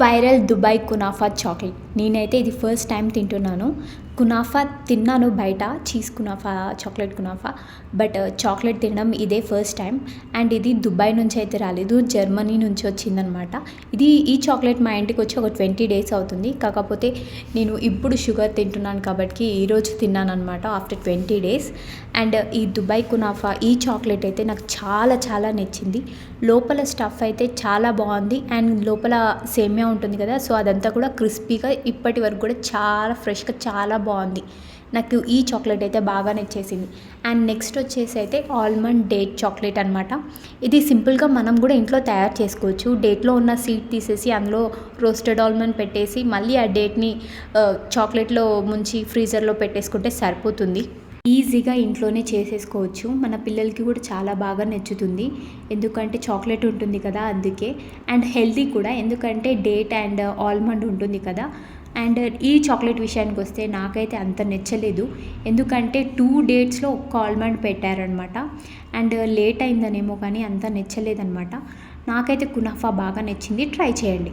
Viral Dubai kunafa chocolate. నేనైతే ఇది first time తింటున్నాను. కునాఫా తిన్నాను బయట, cheese kunafa, chocolate kunafa. But chocolate తినడం ఇదే ఫస్ట్ టైం. అండ్ ఇది దుబాయ్ నుంచి అయితే రాలేదు, జర్మనీ నుంచి వచ్చిందనమాట. ఈ చాక్లెట్ మా ఇంటికి వచ్చి ఒక 20 డేస్ అవుతుంది. కాకపోతే నేను ఇప్పుడు షుగర్ తింటున్నాను కాబట్టి ఈరోజు తిన్నాను అనమాట ఆఫ్టర్ 20 డేస్. అండ్ ఈ దుబాయ్ కునాఫా, ఈ చాక్లెట్ అయితే నాకు చాలా చాలా నచ్చింది. లోపల స్టఫ్ అయితే చాలా బాగుంది. అండ్ లోపల సేమియా ఉంటుంది కదా, సో అదంతా కూడా క్రిస్పీగా, ఇప్పటి వరకు కూడా చాలా ఫ్రెష్గా, చాలా బాగుంది. నాకు ఈ చాక్లెట్ అయితే బాగా నచ్చేసింది. అండ్ నెక్స్ట్ వచ్చేసి అయితే ఆల్మండ్ డేట్ చాక్లెట్ అనమాట. ఇది సింపుల్గా మనం కూడా ఇంట్లో తయారు చేసుకోవచ్చు. డేట్లో ఉన్న సీడ్ తీసేసి అందులో రోస్టెడ్ ఆల్మండ్ పెట్టేసి మళ్ళీ ఆ డేట్ని చాక్లెట్లో ముంచి ఫ్రీజర్లో పెట్టేసుకుంటే సరిపోతుంది. ఈజీగా ఇంట్లోనే చేసేసుకోవచ్చు. మన పిల్లలకి కూడా చాలా బాగా నచ్చుతుంది, ఎందుకంటే చాక్లెట్ ఉంటుంది కదా అందుకే. అండ్ హెల్తీ కూడా, ఎందుకంటే డేట్ అండ్ ఆల్మండ్ ఉంటుంది కదా. అండ్ ఈ చాక్లెట్ విషయానికి వస్తే నాకైతే అంత నచ్చలేదు, ఎందుకంటే 2 డేట్స్లో ఒక్క ఆల్మండ్ పెట్టారనమాట. అండ్ లేట్ అయిందనేమో కానీ అంత నచ్చలేదనమాట. నాకైతే కునాఫా బాగా నచ్చింది, ట్రై చేయండి.